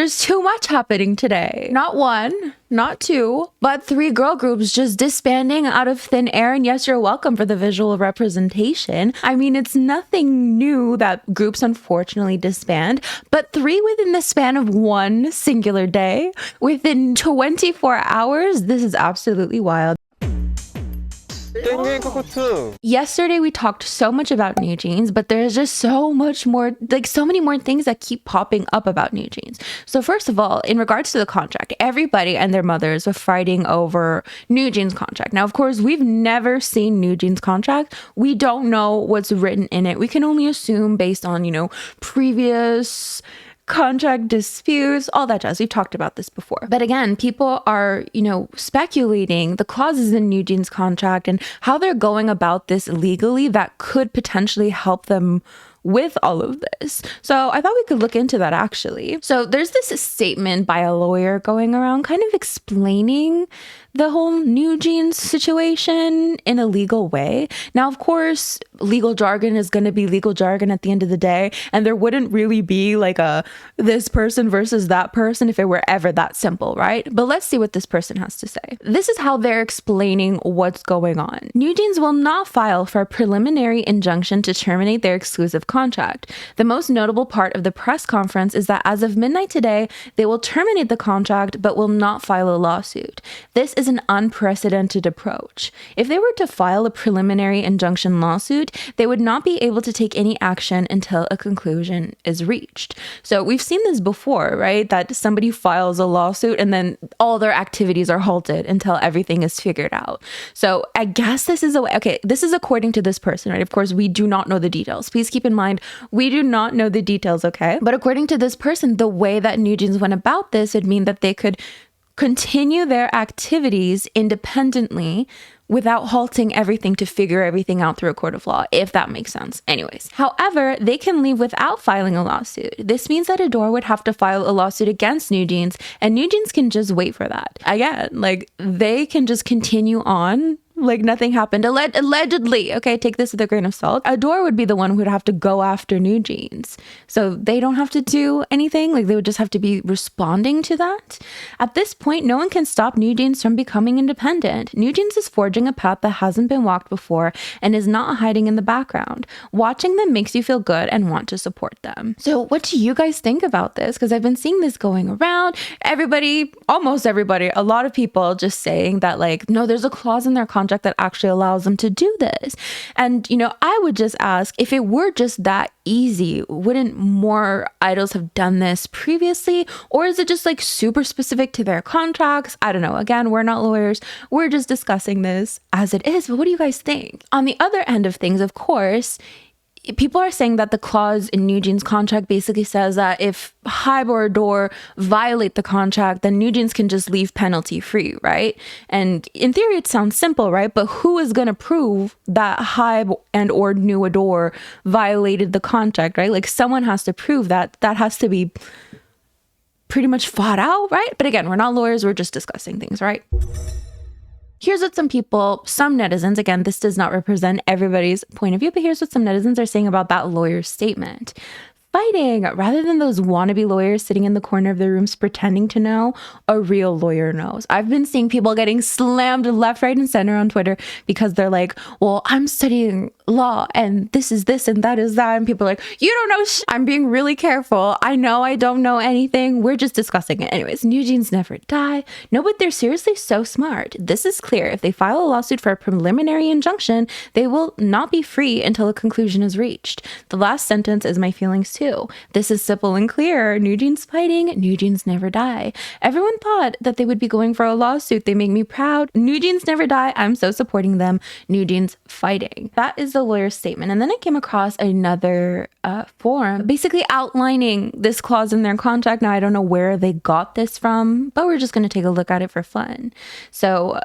There's too much happening today. Not one, not two, but 3 girl groups just disbanding out of thin air. And yes, you're welcome for the visual representation. I mean, it's nothing new that groups unfortunately disband, but 3 within the span of one singular day, within 24 hours, this is absolutely wild. Yesterday we talked so much about NewJeans, but there's just so much more, like so many more things that keep popping up about NewJeans. So first of all, in regards to the contract, everybody and their mothers were fighting over NewJeans' contract. Now, of course, we've never seen NewJeans' contract. We don't know what's written in it. We can only assume based on, previous contract disputes, all that jazz. We've talked about this before. But again, people are, speculating the clauses in NewJeans' contract and how they're going about this legally that could potentially help them with all of this. So I thought we could look into that actually. So there's this statement by a lawyer going around kind of explaining the whole NewJeans situation in a legal way. Now, of course, legal jargon is going to be legal jargon at the end of the day, and there wouldn't really be like a this person versus that person if it were ever that simple, right? But let's see what this person has to say. This is how they're explaining what's going on. NewJeans will not file for a preliminary injunction to terminate their exclusive contract. The most notable part of the press conference is that as of midnight today, they will terminate the contract but will not file a lawsuit. This is an unprecedented approach. If they were to file a preliminary injunction lawsuit, they would not be able to take any action until a conclusion is reached. So we've seen this before, right? That somebody files a lawsuit and then all their activities are halted until everything is figured out. So I guess this is a way. Okay, this is according to this person, right? Of course, we do not know the details. Please keep in mind, we do not know the details, okay? But according to this person, the way that NewJeans went about this would mean that they could continue their activities independently without halting everything to figure everything out through a court of law, if that makes sense. Anyways, however, they can leave without filing a lawsuit. This means that Ador would have to file a lawsuit against NewJeans, and NewJeans can just wait for that. Again, like they can just continue on like nothing happened. Allegedly, okay, take this with a grain of salt. Ador would be the one who would have to go after NewJeans. So they don't have to do anything. Like they would just have to be responding to that. At this point, no one can stop NewJeans from becoming independent. NewJeans is forging a path that hasn't been walked before and is not hiding in the background. Watching them makes you feel good and want to support them. So what do you guys think about this? Because I've been seeing this going around. Everybody, almost everybody, a lot of people just saying that like, no, there's a clause in their contract that actually allows them to do this. And, I would just ask, if it were just that easy, wouldn't more idols have done this previously? Or is it just like super specific to their contracts? I don't know. Again, we're not lawyers. We're just discussing this as it is. But what do you guys think? On the other end of things, of course, people are saying that the clause in NewJeans' contract basically says that if Hybe or Ador violate the contract, then NewJeans can just leave penalty free, right? And in theory, it sounds simple, right? But who is going to prove that Hybe and or New Ador violated the contract, right? Like someone has to prove that. That has to be pretty much fought out, right? But again, we're not lawyers. We're just discussing things, right? Here's what some netizens, again, this does not represent everybody's point of view, but here's what some netizens are saying about that lawyer's statement. Fighting, rather than those wannabe lawyers sitting in the corner of their rooms pretending to know, a real lawyer knows. I've been seeing people getting slammed left, right, and center on Twitter because they're like, well, I'm studying law and this is this and that is that. And people are like, you don't know I'm being really careful. I know I don't know anything. We're just discussing it. Anyways, NewJeans never die. No, but they're seriously so smart. This is clear. If they file a lawsuit for a preliminary injunction, they will not be free until a conclusion is reached. The last sentence is my feelings too. This is simple and clear. NewJeans fighting, NewJeans never die. Everyone thought that they would be going for a lawsuit. They make me proud. NewJeans never die. I'm so supporting them. NewJeans fighting. That is the lawyer's statement. And then I came across another forum basically outlining this clause in their contract. Now, I don't know where they got this from, but we're just going to take a look at it for fun. So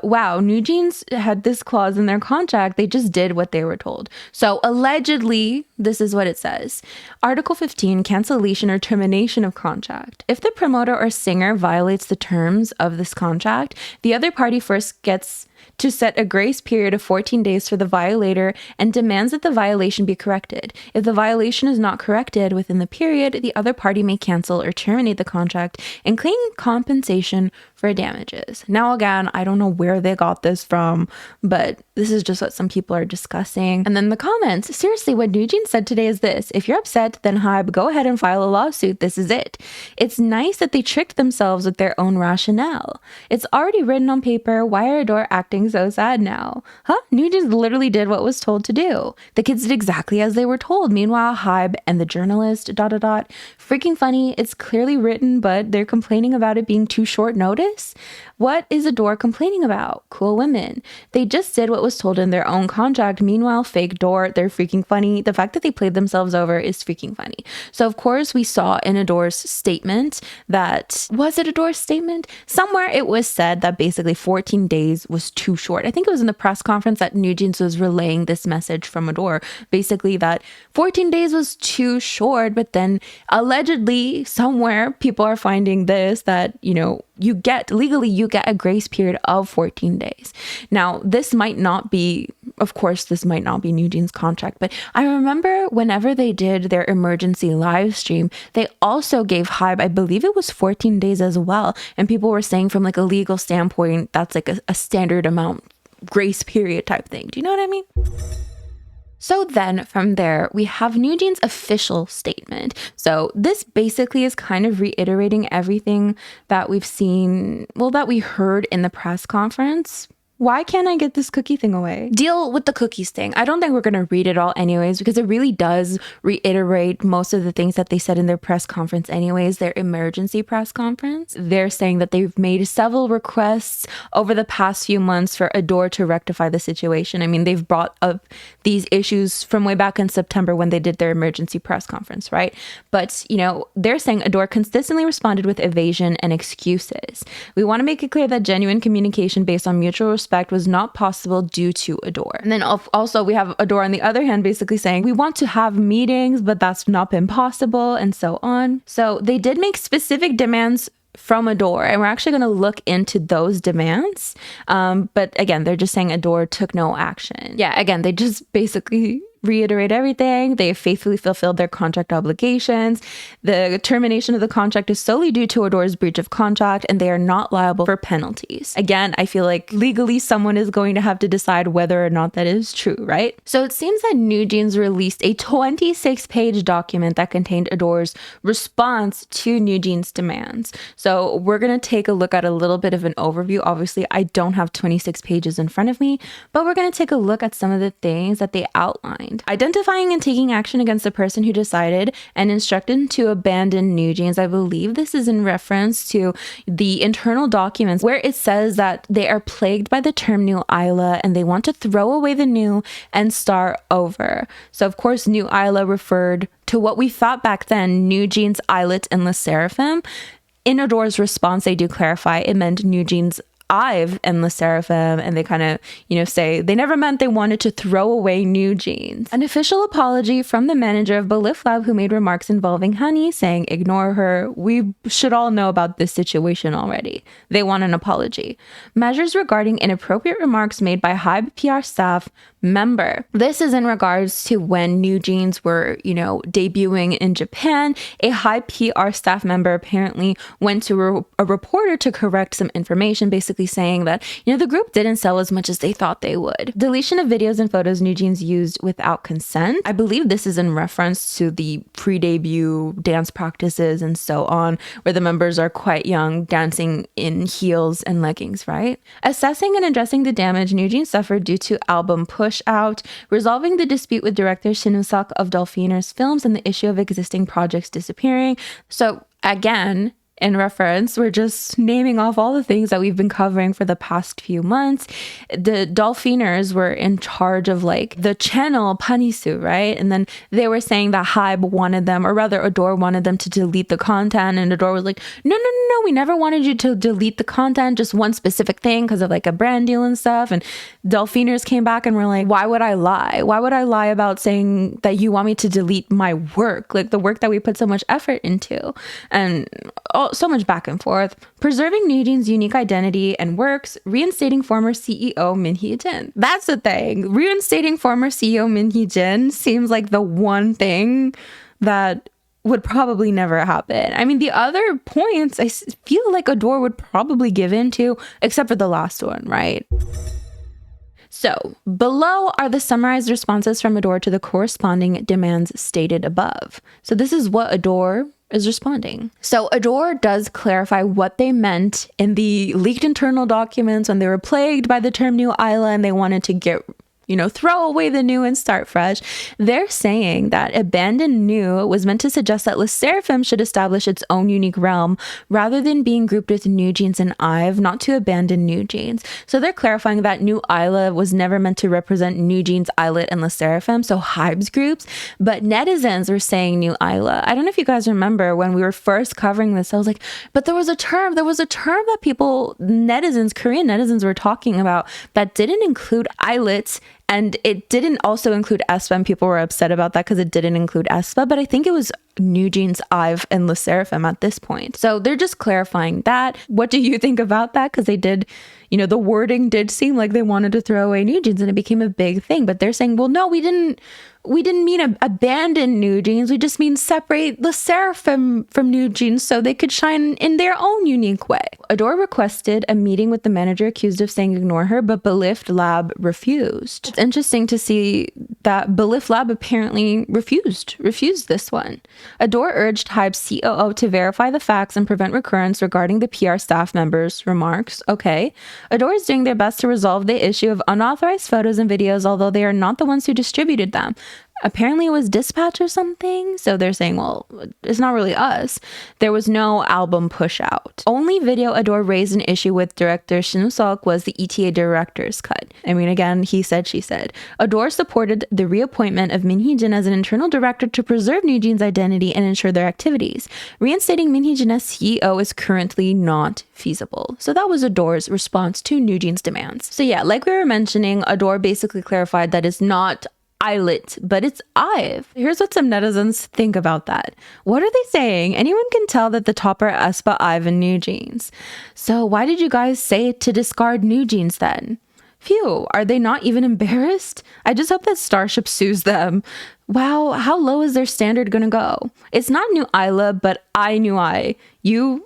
wow, NewJeans had this clause in their contract. They just did what they were told. So allegedly, this is what it says. Article 15, cancellation or termination of contract. If the promoter or singer violates the terms of this contract, the other party first gets to set a grace period of 14 days for the violator and demands that the violation be corrected. If the violation is not corrected within the period, the other party may cancel or terminate the contract and claim compensation for damages. Now, again, I don't know where they got this from, but this is just what some people are discussing. And then the comments, seriously, what NewJeans said today is this: if you're upset, then Hybe, go ahead and file a lawsuit. This is it. It's nice that they tricked themselves with their own rationale. It's already written on paper. Why are Ador acting so sad now? Huh? NewJeans literally did what was told to do. The kids did exactly as they were told. Meanwhile, Hybe and the journalist, ... freaking funny. It's clearly written, but they're complaining about it being too short notice. What is Ador complaining about? Cool women. They just did what was told in their own contract. Meanwhile, fake Ador, they're freaking funny. The fact that they played themselves over is freaking funny. So of course we saw in Ador's statement that, was it Ador's statement? Somewhere it was said that basically 14 days was too short. I think it was in the press conference that NewJeans was relaying this message from Ador, basically that 14 days was too short, but then allegedly somewhere people are finding this, that, you know, you get a grace period of 14 days. Now, this might not be, of course, this might not be NewJeans' contract, but I remember whenever they did their emergency live stream, they also gave Hybe, I believe it was 14 days as well. And people were saying from like a legal standpoint, that's like a standard amount, grace period type thing. Do you know what I mean? So then from there, we have NewJeans' official statement. So this basically is kind of reiterating everything that we've seen, well, that we heard in the press conference. Why can't I get this cookie thing away? Deal with the cookies thing. I don't think we're going to read it all anyways, because it really does reiterate most of the things that they said in their press conference anyways, their emergency press conference. They're saying that they've made several requests over the past few months for Ador to rectify the situation. I mean, they've brought up these issues from way back in September when they did their emergency press conference, right? But, you know, they're saying Ador consistently responded with evasion and excuses. We want to make it clear that genuine communication based on mutual respect was not possible due to Ador. And then also we have Ador on the other hand basically saying, we want to have meetings, but that's not been possible, and so on. So they did make specific demands from Ador, and we're actually going to look into those demands. But again, they're just saying Ador took no action. Yeah, again, they just basically reiterate everything. They have faithfully fulfilled their contract obligations. The termination of the contract is solely due to Ador's breach of contract, and they are not liable for penalties. Again, I feel like legally someone is going to have to decide whether or not that is true, right? So it seems that NewJeans released a 26-page document that contained Ador's response to NewJeans' demands. So we're going to take a look at a little bit of an overview. Obviously, I don't have 26 pages in front of me, but we're going to take a look at some of the things that they outlined. Identifying and taking action against the person who decided and instructed to abandon NewJeans. I believe this is in reference to the internal documents where it says that they are plagued by the term new i-dle and they want to throw away the new and start over. So of course, new i-dle referred to what we thought back then, NewJeans, i-dle, and Le Sserafim. In Ador's response, they do clarify it meant NewJeans, Ive and Le Sserafim, and they kind of, you know, say they never meant they wanted to throw away NewJeans. An official apology from the manager of Belief Lab, who made remarks involving Honey, saying, ignore her. We should all know about this situation already. They want an apology. Measures regarding inappropriate remarks made by Hybe PR staff member. This is in regards to when NewJeans were, you know, debuting in Japan. A Hybe PR staff member apparently went to a reporter to correct some information, basically saying that, you know, the group didn't sell as much as they thought they would. Deletion of videos and photos NewJeans used without consent. I believe this is in reference to the pre-debut dance practices and so on, where the members are quite young, dancing in heels and leggings, right? Assessing and addressing the damage NewJeans suffered due to album push out, resolving the dispute with director Shin Woo-seok of Dolphiners Films and the issue of existing projects disappearing. So again, in reference, we're just naming off all the things that we've been covering for the past few months. The Dolphiners were in charge of like the channel Panisu, right? And then they were saying that Hybe wanted them, or rather Ador wanted them to delete the content, and Ador was like, no, we never wanted you to delete the content, just one specific thing because of like a brand deal and stuff. And Dolphiners came back and were like, why would I lie? Why would I lie about saying that you want me to delete my work, like the work that we put so much effort into? And so much back and forth. Preserving NewJeans' unique identity and works, reinstating former CEO Min Hee-jin. That's the thing. Reinstating former CEO Min Hee-jin seems like the one thing that would probably never happen. I mean, the other points I feel like Ador would probably give in to, except for the last one, right? So below are the summarized responses from Ador to the corresponding demands stated above. So this is what Ador is responding. So Ador does clarify what they meant in the leaked internal documents when they were plagued by the term new i-dle and they wanted to get, throw away the new and start fresh. They're saying that abandon new was meant to suggest that Le Sserafim should establish its own unique realm rather than being grouped with NewJeans and i-dle, not to abandon NewJeans. So they're clarifying that new i-dle was never meant to represent NewJeans, i-dle, and Le Sserafim, so Hybe's groups, but netizens were saying new i-dle. I don't know if you guys remember when we were first covering this, I was like, but there was a term that people, netizens, Korean netizens were talking about that didn't include islets. And it didn't also include aespa, and people were upset about that because it didn't include aespa, but I think it was NewJeans, i-dle, and Le Sserafim at this point. So they're just clarifying that. What do you think about that? Because they did, the wording did seem like they wanted to throw away NewJeans and it became a big thing, but they're saying, well, no, we didn't mean abandon NewJeans. We just mean separate Le Sserafim from NewJeans so they could shine in their own unique way. Ador requested a meeting with the manager accused of saying ignore her, but Belift Lab refused. It's interesting to see that Belift Lab apparently refused this one. Ador urged Hybe's COO to verify the facts and prevent recurrence regarding the PR staff members' remarks. Okay. Ador is doing their best to resolve the issue of unauthorized photos and videos, although they are not the ones who distributed them. Apparently it was Dispatch or something. So they're saying, well, it's not really us. There was no album push out. Only video Ador raised an issue with director Shin Woo-seok was the ETA director's cut. I mean, again, he said, she said. Ador supported the reappointment of Min Hee-jin as an internal director to preserve NewJeans' identity and ensure their activities. Reinstating Min Hee-jin as CEO is currently not feasible. So that was Ador's response to NewJeans' demands. So yeah, like we were mentioning, Ador basically clarified that it's not i-dle, but it's i-dle. Here's what some netizens think about that. What are they saying? Anyone can tell that the top are aespa, i-dle, and NewJeans. So why did you guys say to discard NewJeans then? Phew, are they not even embarrassed? I just hope that Starship sues them. Wow, how low is their standard gonna go? It's not new i-dle, but new I. You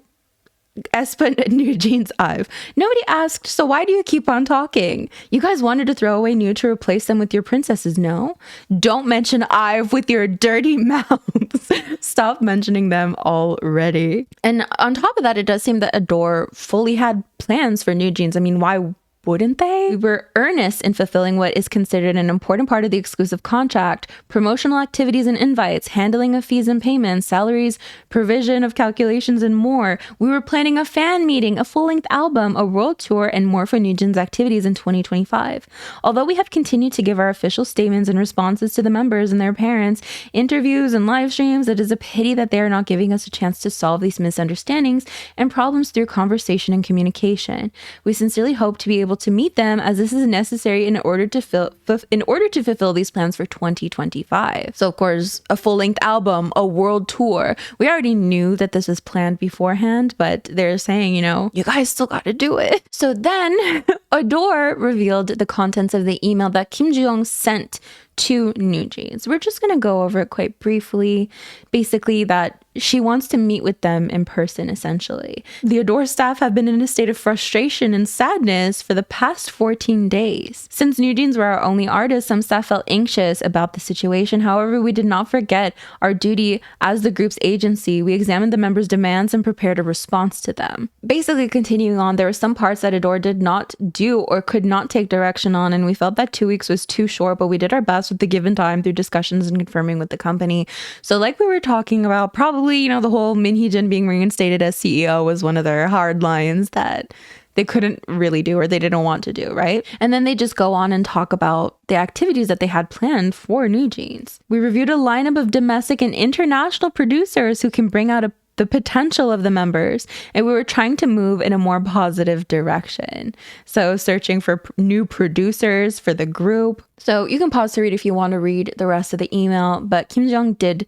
aespa and NewJeans i-dle. Nobody asked, so why do you keep on talking? You guys wanted to throw away new to replace them with your princesses, no? Don't mention i-dle with your dirty mouths. Stop mentioning them already. And on top of that, it does seem that Ador fully had plans for NewJeans. I mean, why wouldn't they? We were earnest in fulfilling what is considered an important part of the exclusive contract: promotional activities and invites, handling of fees and payments, salaries, provision of calculations, and more. We were planning a fan meeting, a full-length album, a world tour, and more for NewJeans activities in 2025. Although we have continued to give our official statements and responses to the members and their parents, interviews and live streams, it is a pity that they are not giving us a chance to solve these misunderstandings and problems through conversation and communication. We sincerely hope to be able to meet them, as this is necessary in order to fulfill these plans for 2025. So of course, a full-length album, a world tour. We already knew that this was planned beforehand, but they're saying, you guys still got to do it. So then Ador revealed the contents of the email that Kim Joo-young sent to NewJeans. We're just going to go over it quite briefly. Basically that she wants to meet with them in person, essentially. The Ador staff have been in a state of frustration and sadness for the past 14 days. Since NewJeans were our only artists, some staff felt anxious about the situation. However, we did not forget our duty as the group's agency. We examined the members' demands and prepared a response to them. Basically, continuing on, there were some parts that Ador did not do or could not take direction on, and we felt that 2 weeks was too short, but we did our best progress with the given time through discussions and confirming with the company. So like we were talking about, probably, you know, the whole Min Hee-jin being reinstated as CEO was one of their hard lines that they couldn't really do or they didn't want to do, right? And then they just go on and talk about the activities that they had planned for NewJeans. We reviewed a lineup of domestic and international producers who can bring out the potential of the members, and we were trying to move in a more positive direction. So searching for new producers for the group. So you can pause to read if you want to read the rest of the email, but Kim Jong did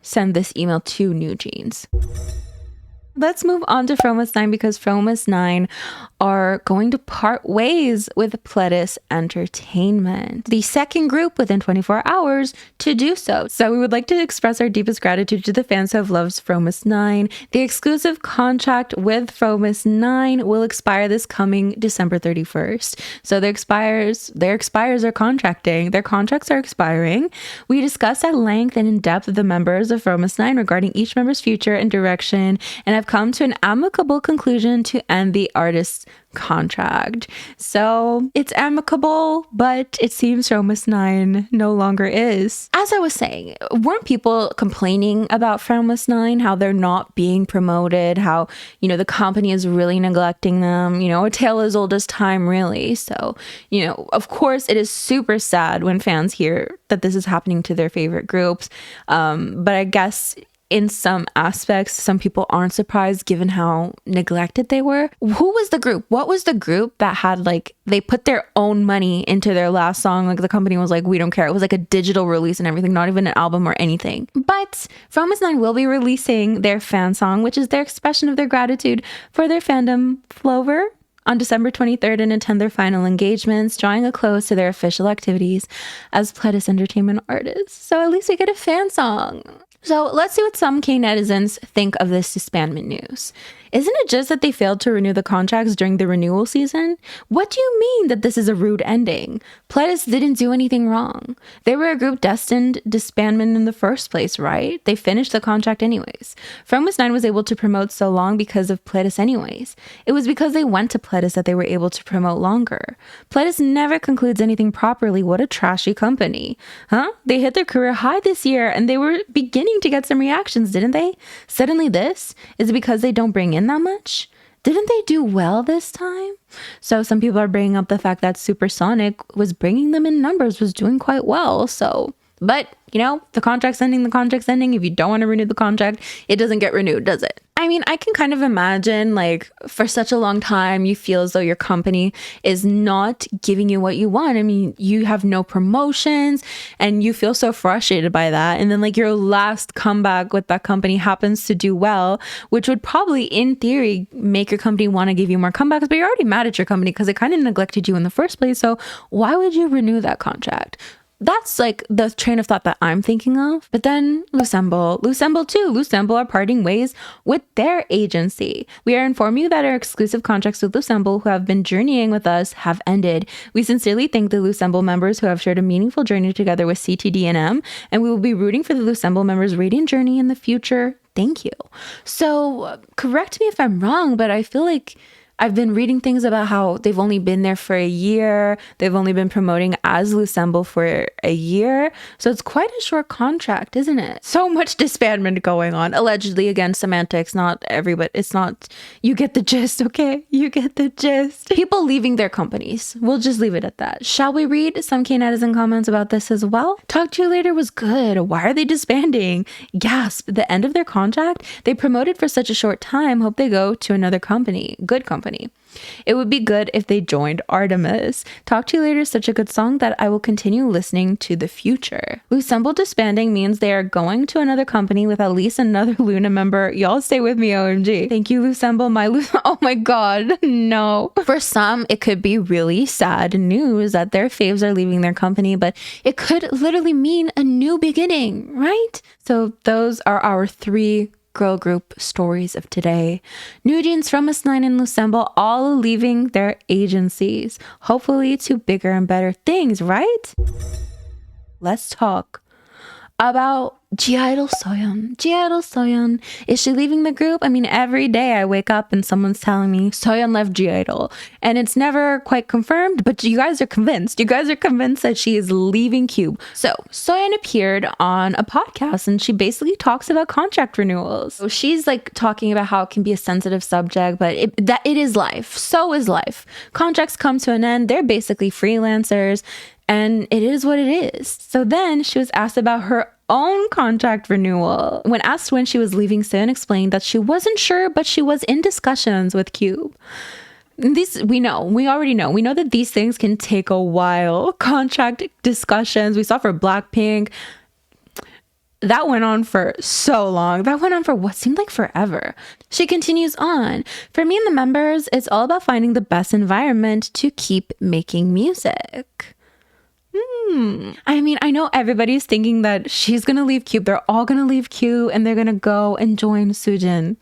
send this email to NewJeans. Let's move on to Fromus 9 because Fromus 9 are going to part ways with Pledis Entertainment, the second group within 24 hours to do so. So we would like to express our deepest gratitude to the fans who have loved Fromus 9. The exclusive contract with Fromus 9 will expire this coming December 31st. So their expires are contracting. Their contracts are expiring. We discussed at length and in depth with the members of Fromus 9 regarding each member's future and direction, and have come to an amicable conclusion to end the artist's contract. So it's amicable, but it seems Fromus 9 no longer is. As I was saying, weren't people complaining about Fromus 9, how they're not being promoted, how, you know, the company is really neglecting them, you know, a tale as old as time, really. So, you know, of course it is super sad when fans hear that this is happening to their favorite groups. But I guess in some aspects, some people aren't surprised given how neglected they were. Who was the group? What was the group that had, like, they put their own money into their last song? Like, the company was like, we don't care. It was like a digital release and everything, not even an album or anything. But Fromus 9 will be releasing their fan song, which is their expression of their gratitude for their fandom, Flover, on December 23rd and attend their final engagements, drawing a close to their official activities as Pledis Entertainment artists. So at least we get a fan song. So let's see what some K-netizens think of this disbandment news. Isn't it just that they failed to renew the contracts during the renewal season? What do you mean that this is a rude ending? Pledis didn't do anything wrong. They were a group destined disbandment in the first place, right? They finished the contract anyways. Fromus 9 was able to promote so long because of Pledis anyways. It was because they went to Pledis that they were able to promote longer. Pledis never concludes anything properly. What a trashy company. Huh? They hit their career high this year and they were beginning to get some reactions, didn't they? Suddenly this? Is it because they don't bring in that much? Didn't they do well this time? So some people are bringing up the fact that Supersonic was bringing them in numbers, was doing quite well. So, but you know, the contract's ending. If you don't want to renew the contract, it doesn't get renewed, does it? I mean, I can kind of imagine, like, for such a long time, you feel as though your company is not giving you what you want. I mean, you have no promotions and you feel so frustrated by that. And then, like, your last comeback with that company happens to do well, which would probably, in theory, make your company want to give you more comebacks. But you're already mad at your company because it kind of neglected you in the first place. So why would you renew that contract? That's like the train of thought that I'm thinking of. But then Loosemble too. Loosemble are parting ways with their agency. We are informing you that our exclusive contracts with Loosemble, who have been journeying with us, have ended. We sincerely thank the Loosemble members who have shared a meaningful journey together with CTDENM, and we will be rooting for the Loosemble members' radiant journey in the future. Thank you. So correct me if I'm wrong, but I feel like I've been reading things about how they've only been there for a year. They've only been promoting as Loosemble for a year. So it's quite a short contract, isn't it? So much disbandment going on. Allegedly, again, semantics, not everybody. It's not, you get the gist, okay? You get the gist. People leaving their companies. We'll just leave it at that. Shall we read some K-netizen comments about this as well? Talk to you later was good. Why are they disbanding? Gasp. The end of their contract? They promoted for such a short time. Hope they go to another company. Good company. It would be good if they joined Artemis. Talk to You Later is such a good song that I will continue listening to the future. Loosemble disbanding means they are going to another company with at least another Luna member. Y'all stay with me, OMG. Thank you, Loosemble. Oh my god, no. For some, it could be really sad news that their faves are leaving their company, but it could literally mean a new beginning, right? So those are our three girl group stories of today. NewJeans, Fromus 9, and Loosemble all leaving their agencies, hopefully to bigger and better things, right? Let's talk about i-dle Soyeon. i-dle Soyeon. Is she leaving the group? I mean, every day I wake up and someone's telling me Soyeon left i-dle. And it's never quite confirmed, but you guys are convinced. You guys are convinced that she is leaving Cube. So Soyeon appeared on a podcast and she basically talks about contract renewals. So she's like talking about how it can be a sensitive subject, but it is life. So is life. Contracts come to an end. They're basically freelancers. And it is what it is. So then she was asked about her own contract renewal. When asked when she was leaving, Soyeon explained that she wasn't sure, but she was in discussions with Cube. We already know. We know that these things can take a while. Contract discussions, we saw for Blackpink. That went on for so long. That went on for what seemed like forever. She continues on. For me and the members, it's all about finding the best environment to keep making music. I mean, I know everybody's thinking that she's gonna leave Cube. They're all gonna leave Cube and they're gonna go and join Soojin.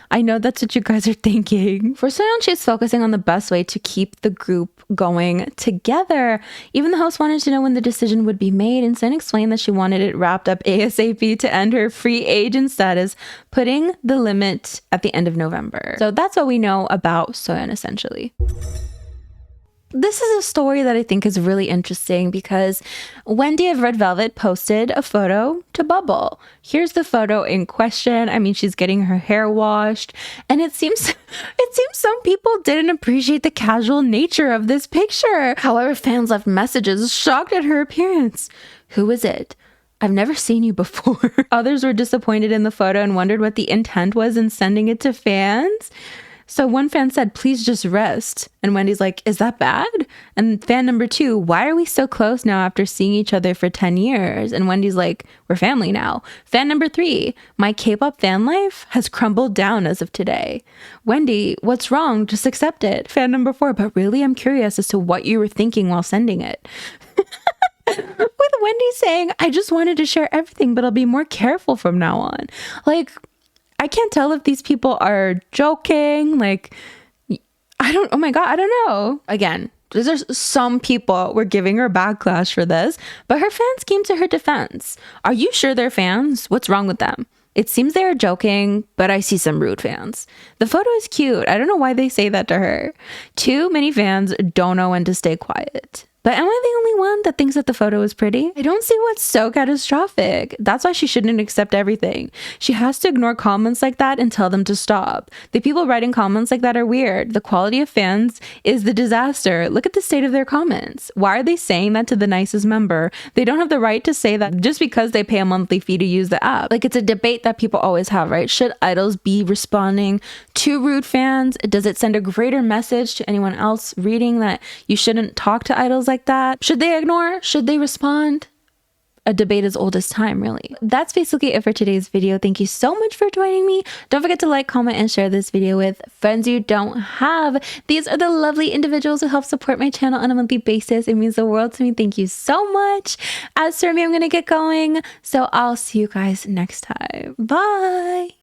I know that's what you guys are thinking. For Soyeon, she's focusing on the best way to keep the group going together. Even the host wanted to know when the decision would be made, and Soyeon explained that she wanted it wrapped up ASAP to end her free agent status, putting the limit at the end of November. So that's what we know about Soyeon, essentially. This is a story that I think is really interesting because Wendy of Red Velvet posted a photo to Bubble. Here's the photo in question. I mean, she's getting her hair washed, and it seems some people didn't appreciate the casual nature of this picture. However, fans left messages shocked at her appearance. Who is it? I've never seen you before. Others were disappointed in the photo and wondered what the intent was in sending it to fans. So one fan said, please just rest. And Wendy's like, is that bad? And fan number 2, why are we so close now after seeing each other for 10 years? And Wendy's like, we're family now. Fan number 3, my Kpop fan life has crumbled down as of today. Wendy, what's wrong? Just accept it. Fan number 4, but really I'm curious as to what you were thinking while sending it. With Wendy saying, I just wanted to share everything, but I'll be more careful from now on. Like, I can't tell if these people are joking. Like, oh my God, I don't know. Again, there's some people were giving her backlash for this, but her fans came to her defense. Are you sure they're fans? What's wrong with them? It seems they are joking, but I see some rude fans. The photo is cute. I don't know why they say that to her. Too many fans don't know when to stay quiet. But am I the only one that thinks that the photo is pretty? I don't see what's so catastrophic. That's why she shouldn't accept everything. She has to ignore comments like that and tell them to stop. The people writing comments like that are weird. The quality of fans is the disaster. Look at the state of their comments. Why are they saying that to the nicest member? They don't have the right to say that just because they pay a monthly fee to use the app. Like, it's a debate that people always have, right? Should idols be responding to rude fans? Does it send a greater message to anyone else reading that you shouldn't talk to idols like that? Should they ignore? Should they respond? A debate as old as time, really. That's basically it for today's video. Thank you so much for joining me. Don't forget to like, comment, and share this video with friends you don't have. These are the lovely individuals who help support my channel on a monthly basis. It means the world to me. Thank you so much. As for me, I'm gonna get going. So I'll see you guys next time. Bye.